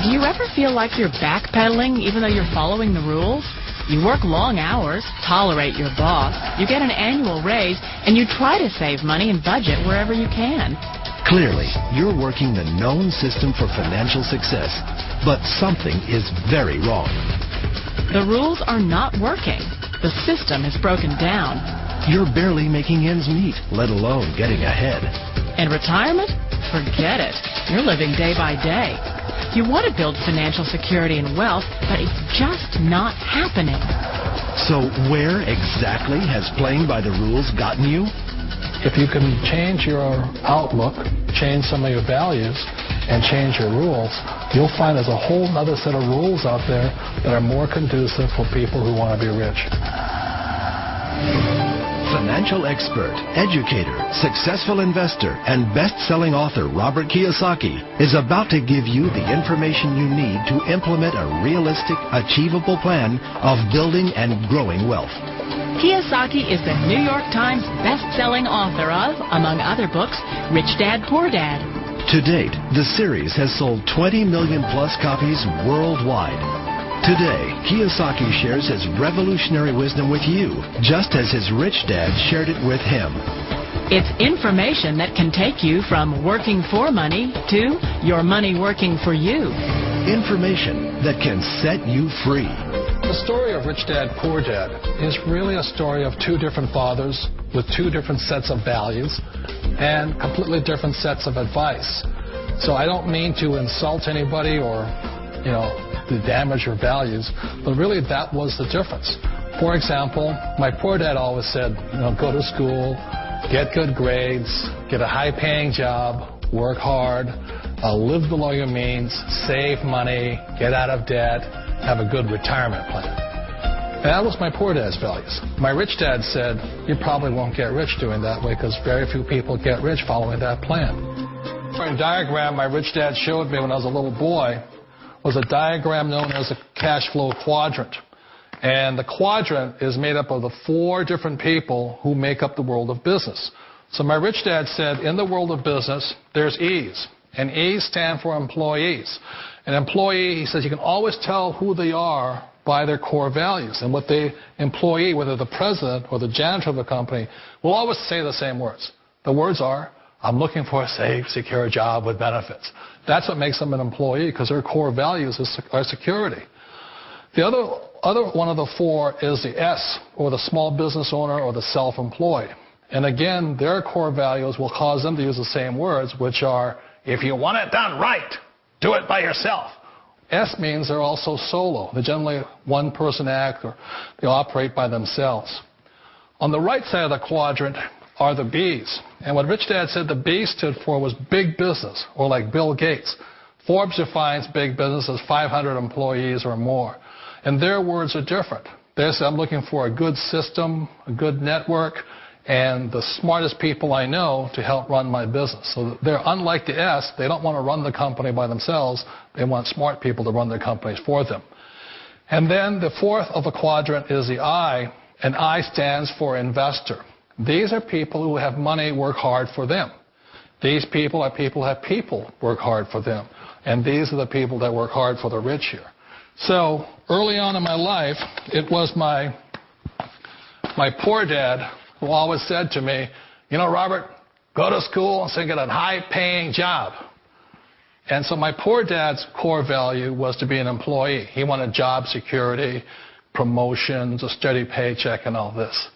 Do you ever feel like you're backpedaling even though you're following the rules? You work long hours, tolerate your boss, you get an annual raise, and you try to save money and budget wherever you can. Clearly, you're working the known system for financial success, but something is very wrong. The rules are not working. The system is broken down. You're barely making ends meet, let alone getting ahead. And retirement? Forget it. You're living day by day. You want to build financial security and wealth, but it's just not happening. So where exactly has playing by the rules gotten you? If you can change your outlook, change some of your values, and change your rules, you'll find there's a whole other set of rules out there that are more conducive for people who want to be rich. Financial expert, educator, successful investor, and best-selling author Robert Kiyosaki is about to give you the information you need to implement a realistic, achievable plan of building and growing wealth. Kiyosaki is the New York Times best-selling author of, among other books, Rich Dad, Poor Dad. To date, the series has sold 20 million-plus copies worldwide. Today, Kiyosaki shares his revolutionary wisdom with you, just as his rich dad shared it with him. It's information that can take you from working for money to your money working for you. Information that can set you free. The story of Rich Dad, Poor Dad is really a story of two different fathers with two different sets of values and completely different sets of advice. So I don't mean to insult anybody or, to damage your values, but really that was the difference. For example, my poor dad always said, go to school, get good grades, get a high-paying job, work hard, live below your means, save money, get out of debt, have a good retirement plan. And that was my poor dad's values. My rich dad said, you probably won't get rich doing that way because very few people get rich following that plan. A diagram my rich dad showed me when I was a little boy was a diagram known as a cash flow quadrant. And the quadrant is made up of the four different people who make up the world of business. So my rich dad said, in the world of business, there's E's. And E's stand for employees. An employee, he says, you can always tell who they are by their core values. And what the employee, whether the president or the janitor of the company, will always say the same words. The words are, I'm looking for a safe, secure job with benefits. That's what makes them an employee, because their core values are security. The other one of the four is the S, or the small business owner or the self-employed. And again, their core values will cause them to use the same words, which are, if you want it done right, do it by yourself. S means they're also solo. They're generally one-person act, or they operate by themselves. On the right side of the quadrant are the B's. And what Rich Dad said the B stood for was big business, or like Bill Gates. Forbes defines big business as 500 employees or more. And their words are different. They say, I'm looking for a good system, a good network, and the smartest people I know to help run my business. So they're unlike the S. They don't want to run the company by themselves. They want smart people to run their companies for them. And then the fourth of a quadrant is the I, and I stands for investor. These are people who have money work hard for them. These people are people who have people work hard for them. And these are the people that work hard for the rich here. So early on in my life, it was my poor dad who always said to me, Robert, go to school and get a high-paying job. And so my poor dad's core value was to be an employee. He wanted job security, promotions, a steady paycheck, and all this.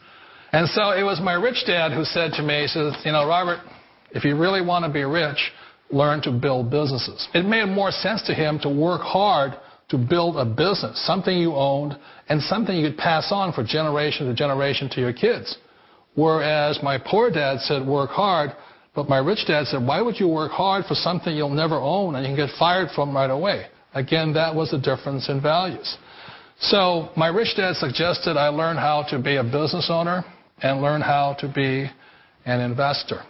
And so it was my rich dad who said to me, he says, Robert, if you really want to be rich, learn to build businesses. It made more sense to him to work hard to build a business, something you owned and something you could pass on for generation to generation to your kids. Whereas my poor dad said work hard, but my rich dad said, why would you work hard for something you'll never own and you can get fired from right away? Again, that was the difference in values. So my rich dad suggested I learn how to be a business owner and learn how to be an investor.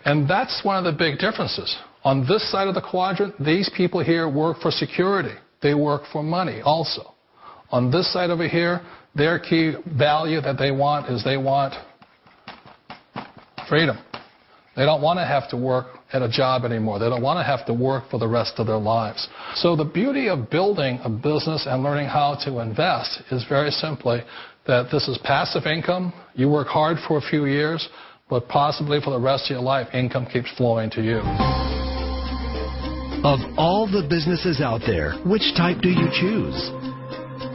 And that's one of the big differences. On this side of the quadrant, these people here work for security. They work for money also. On this side over here, their key value that they want is they want freedom. They don't want to have to work at a job anymore. They don't want to have to work for the rest of their lives. So the beauty of building a business and learning how to invest is very simply that this is passive income. You work hard for a few years, but possibly for the rest of your life, income keeps flowing to you. Of all the businesses out there, which type do you choose?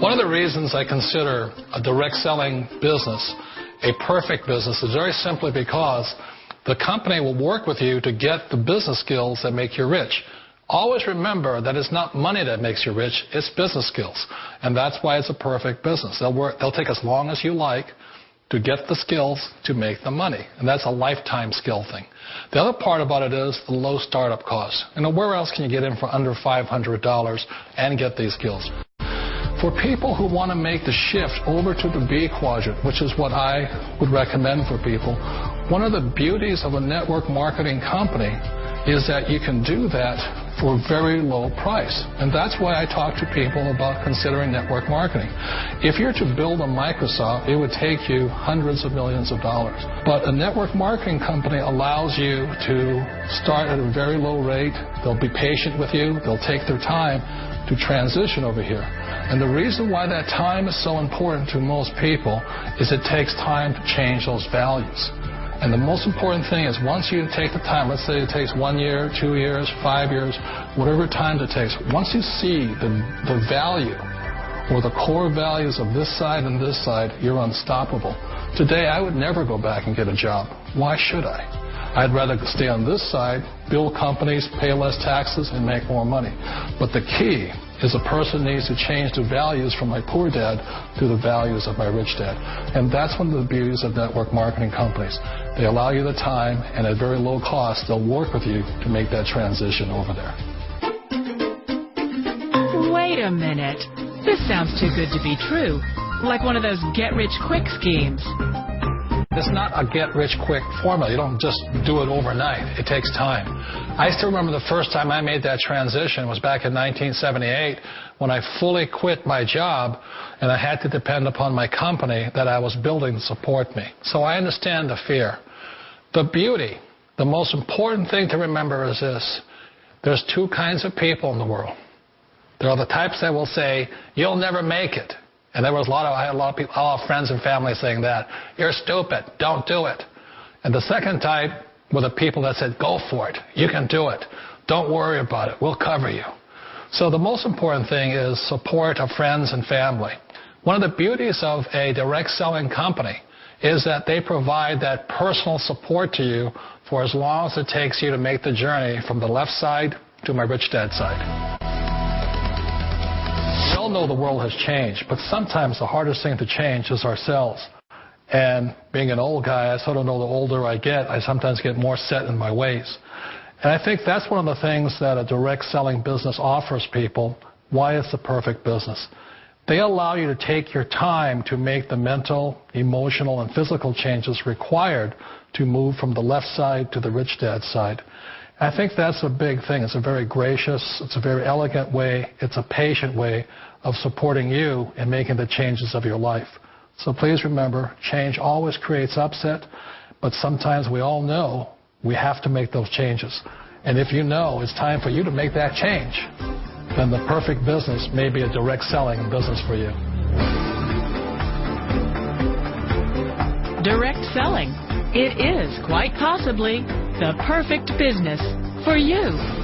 One of the reasons I consider a direct selling business a perfect business is very simply because the company will work with you to get the business skills that make you rich. Always remember that it's not money that makes you rich, it's business skills. And that's why it's a perfect business. They'll take as long as you like to get the skills to make the money. And that's a lifetime skill thing. The other part about it is the low startup cost. Where else can you get in for under $500 and get these skills? For people who want to make the shift over to the B quadrant, which is what I would recommend for people, one of the beauties of a network marketing company is that you can do that for a very low price. And that's why I talk to people about considering network marketing. If you're to build a Microsoft, it would take you hundreds of millions of dollars. But a network marketing company allows you to start at a very low rate. They'll be patient with you. They'll take their time to transition over here. And the reason why that time is so important to most people is it takes time to change those values. And the most important thing is once you take the time, let's say it takes 1 year, 2 years, 5 years, whatever time it takes, once you see the value or the core values of this side and this side, you're unstoppable. Today, I would never go back and get a job. Why should I? I'd rather stay on this side, build companies, pay less taxes, and make more money. But the key is a person needs to change the values from my poor dad to the values of my rich dad. And that's one of the beauties of network marketing companies. They allow you the time, and at very low cost, they'll work with you to make that transition over there. Wait a minute. This sounds too good to be true. Like one of those get-rich-quick schemes. It's not a get-rich-quick formula. You don't just do it overnight. It takes time. I still remember the first time I made that transition was back in 1978 when I fully quit my job and I had to depend upon my company that I was building to support me. So I understand the fear. The beauty, the most important thing to remember is this. There's two kinds of people in the world. There are the types that will say, you'll never make it. And I had a lot of people, all friends and family saying that. You're stupid. Don't do it. And the second type were the people that said, go for it. You can do it. Don't worry about it. We'll cover you. So the most important thing is support of friends and family. One of the beauties of a direct selling company is that they provide that personal support to you for as long as it takes you to make the journey from the left side to my rich dad side. We all know the world has changed, but sometimes the hardest thing to change is ourselves. And being an old guy, I sort of know the older I get, I sometimes get more set in my ways. And I think that's one of the things that a direct selling business offers people, why it's the perfect business. They allow you to take your time to make the mental, emotional, and physical changes required to move from the left side to the rich dad side. I think that's a big thing. It's a very gracious, it's a very elegant way, it's a patient way of supporting you in making the changes of your life. So please remember, change always creates upset, but sometimes we all know we have to make those changes. And if you know it's time for you to make that change, then the perfect business may be a direct selling business for you. Direct selling. It is quite possibly the perfect business for you.